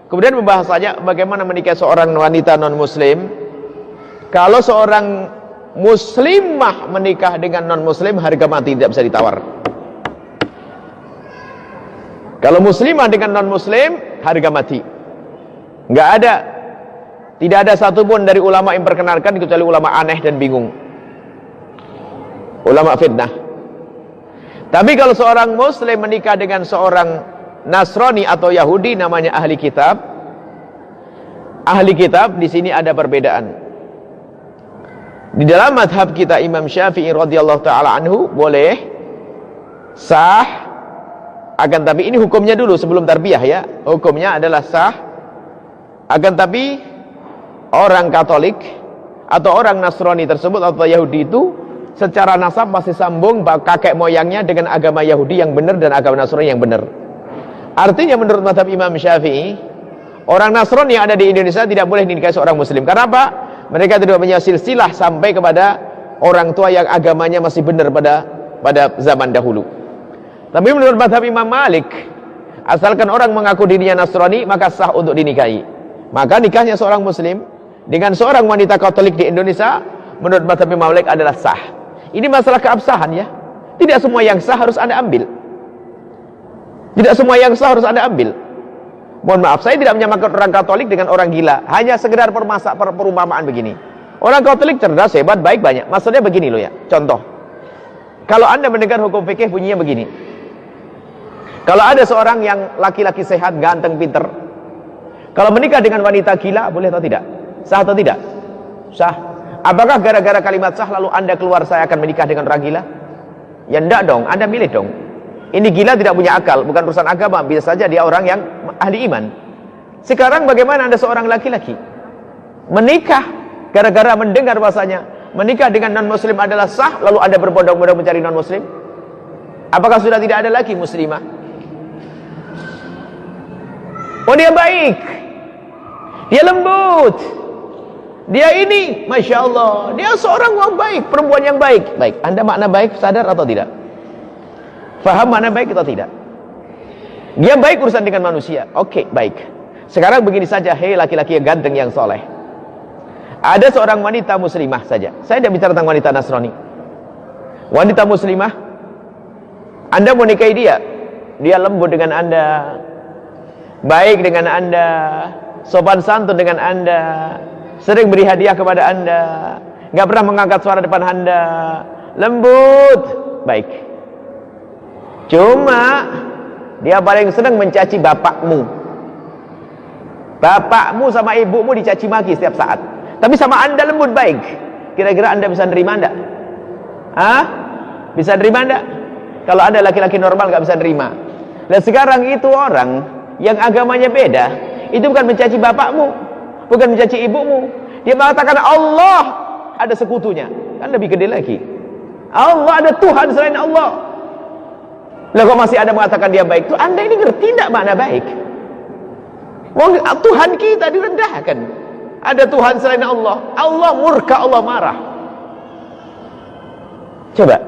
Kemudian membahasanya bagaimana menikah seorang wanita non-muslim. Kalau seorang muslimah menikah dengan non-muslim, harga mati, tidak bisa ditawar. Kalau muslimah dengan non-muslim, harga mati. Nggak ada. Tidak ada satupun dari ulama yang perkenalkan, kecuali ulama aneh dan bingung, ulama fitnah. Tapi kalau seorang muslim menikah dengan seorang Nasrani atau Yahudi, namanya ahli kitab. Ahli kitab di sini ada perbedaan. Di dalam madhab kita Imam Syafi'i radhiyallahu taala anhu boleh, sah, akan tapi ini hukumnya dulu sebelum tarbiyah ya. Hukumnya adalah sah, akan tapi orang Katolik atau orang Nasrani tersebut atau Yahudi itu secara nasab masih sambung kakek moyangnya dengan agama Yahudi yang benar dan agama Nasrani yang benar. Artinya menurut madhab Imam Syafi'i, orang Nasrani yang ada di Indonesia tidak boleh dinikahi seorang muslim. Karena apa? Mereka tidak punya silsilah sampai kepada orang tua yang agamanya masih benar pada zaman dahulu. Tapi menurut madhab Imam Malik, asalkan orang mengaku dirinya Nasrani, maka sah untuk dinikahi. Maka nikahnya seorang muslim dengan seorang wanita Katolik di Indonesia, menurut madhab Imam Malik adalah sah. Ini masalah keabsahan ya. Tidak semua yang sah harus Anda ambil. Tidak semua yang sah harus Anda ambil. Mohon maaf, saya tidak menyamakan orang Katolik dengan orang gila. Hanya sekedar perumpamaan begini. Orang Katolik cerdas, hebat, baik, banyak. Maksudnya begini loh ya. Contoh. Kalau Anda mendengar hukum fikih bunyinya begini. Kalau ada seorang yang laki-laki sehat, ganteng, pinter, kalau menikah dengan wanita gila, boleh atau tidak? Sah atau tidak? Sah. Apakah gara-gara kalimat sah lalu Anda keluar saya akan menikah dengan orang gila? Ya enggak dong, Anda milih dong. Ini gila tidak punya akal, bukan urusan agama, bisa saja dia orang yang ahli iman. Sekarang bagaimana Anda seorang laki-laki menikah gara-gara mendengar bahasanya menikah dengan non-muslim adalah sah, lalu Anda berbondong-bondong mencari non-muslim? Apakah sudah tidak ada lagi muslimah? Oh, dia baik, dia lembut, dia ini, Masya Allah, dia seorang yang baik, perempuan yang baik. Baik, Anda makna baik sadar atau tidak? Faham mana baik atau tidak? Dia baik urusan dengan manusia. Oke, baik. Sekarang begini saja, hei laki-laki yang ganteng yang soleh. Ada seorang wanita muslimah saja. Saya tidak bicara tentang wanita Nasrani. Wanita muslimah, Anda mau nikahi dia. Dia lembut dengan Anda, baik dengan Anda, sopan santun dengan Anda, sering beri hadiah kepada Anda, nggak pernah mengangkat suara depan Anda, lembut, baik. Cuma dia paling senang mencaci bapakmu. Bapakmu sama ibumu dicaci maki setiap saat. Tapi sama Anda lembut baik. Kira-kira Anda bisa nerima enggak? Hah? Bisa nerima enggak? Kalau Anda laki-laki normal nggak bisa nerima. Dan sekarang itu orang yang agamanya beda, itu bukan mencaci bapakmu, bukan mencaci ibumu. Dia mengatakan Allah ada sekutunya. Kan lebih gede lagi. Allah ada Tuhan selain Allah. Lah kok masih ada mengatakan dia baik? Tuh Anda ini ngerti tidak makna baik? Wong Tuhan kita direndahkan. Ada Tuhan selain Allah. Allah murka, Allah marah. Coba.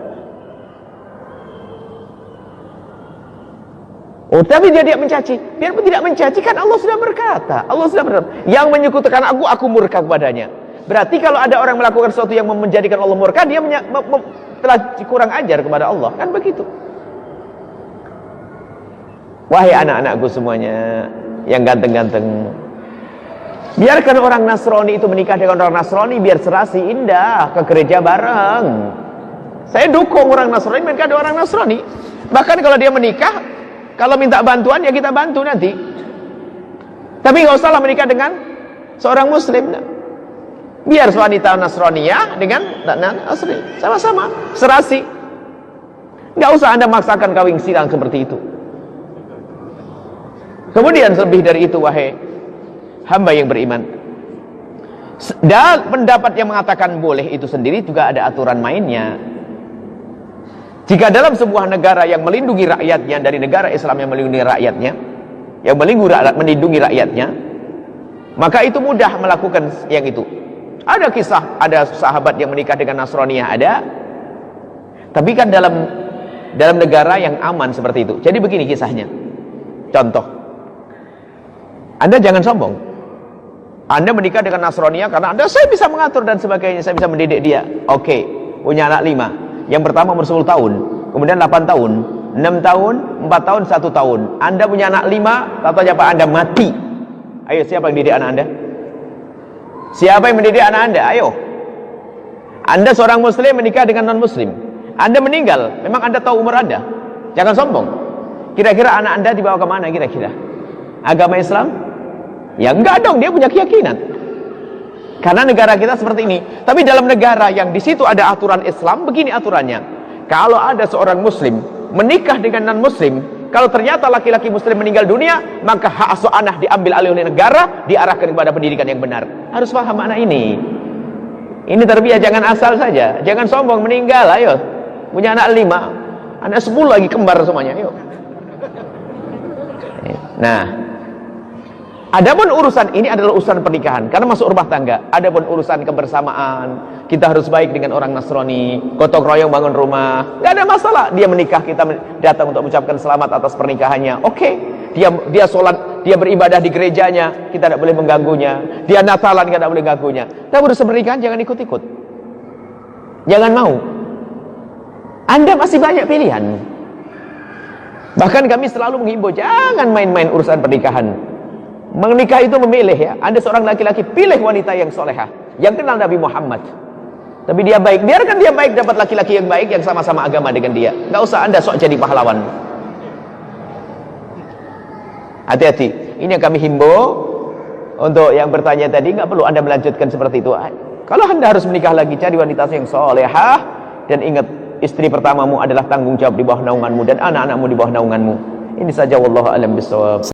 Oh, tapi dia tidak mencaci. Biarpun tidak mencaci, kan Allah sudah berkata. Allah sudah berkata, yang menyekutukan aku murka kepadanya. Berarti kalau ada orang melakukan sesuatu yang menjadikan Allah murka, dia telah kurang ajar kepada Allah. Kan begitu. Wahai anak-anakku semuanya yang ganteng-ganteng, biarkan orang Nasrani itu menikah dengan orang Nasrani, biar serasi indah ke gereja bareng. Saya dukung orang Nasrani menikah dengan orang Nasrani. Bahkan kalau dia menikah, kalau minta bantuan ya kita bantu nanti. Tapi nggak usahlah menikah dengan seorang Muslim. Biar wanita Nasraniyah dengan Nasrani sama-sama serasi. Nggak usah Anda maksakan kawin silang seperti itu. Kemudian lebih dari itu, wahai hamba yang beriman, dan pendapat yang mengatakan boleh itu sendiri juga ada aturan mainnya. Jika dalam sebuah negara yang melindungi rakyatnya, dari negara Islam yang melindungi rakyatnya, yang melindungi rakyatnya, maka itu mudah melakukan yang itu. Ada kisah, ada sahabat yang menikah dengan Nasraniyah, ada. Tapi kan dalam negara yang aman seperti itu. Jadi begini kisahnya. Contoh, Anda jangan sombong. Anda menikah dengan Nasrania karena Anda, saya bisa mengatur dan sebagainya, saya bisa mendidik dia. Oke, punya anak 5. Yang pertama umur 10 tahun, kemudian 8 tahun, 6 tahun, 4 tahun, 1 tahun. Anda punya anak 5, tahu apa? Anda mati. Ayo, siapa yang mendidik anak Anda? Siapa yang mendidik anak Anda? Ayo. Anda seorang muslim menikah dengan non-muslim. Anda meninggal, memang Anda tahu umur Anda. Jangan sombong. Kira-kira anak Anda dibawa ke mana kira-kira? Agama Islam? Ya enggak dong, dia punya keyakinan. Karena negara kita seperti ini. Tapi dalam negara yang di situ ada aturan Islam, begini aturannya. Kalau ada seorang muslim menikah dengan non-muslim, kalau ternyata laki-laki muslim meninggal dunia, maka hak asuh anak diambil alih oleh negara, diarahkan kepada pendidikan yang benar. Harus paham makna ini. Ini tarbiyah, jangan asal saja. Jangan sombong, meninggal, ayo. Punya anak 5, anak 10 lagi kembar semuanya, ayo. Nah, adapun urusan ini adalah urusan pernikahan, karena masuk rumah tangga. Adapun urusan kebersamaan, kita harus baik dengan orang Nasrani, gotong royong bangun rumah, nggak ada masalah. Dia menikah, kita datang untuk mengucapkan selamat atas pernikahannya. Oke, dia sholat, dia beribadah di gerejanya, kita tidak boleh mengganggunya. Dia Natalan, kita tidak boleh mengganggunya. Tapi urusan pernikahan jangan ikut-ikut, jangan mau. Anda masih banyak pilihan. Bahkan kami selalu menghimbau, jangan main-main urusan pernikahan. Menikah itu memilih ya. Anda seorang laki-laki, pilih wanita yang solehah, yang kenal Nabi Muhammad. Tapi dia baik, biarkan dia baik, dapat laki-laki yang baik, yang sama-sama agama dengan dia. Nggak usah Anda sok jadi pahlawan. Hati-hati. Ini yang kami himbau. Untuk yang bertanya tadi, nggak perlu Anda melanjutkan seperti itu. Kalau Anda harus menikah lagi, cari wanita yang solehah. Dan ingat, istri pertamamu adalah tanggung jawab di bawah naunganmu, dan anak-anakmu di bawah naunganmu. Ini saja, wallahu a'lam bishawab.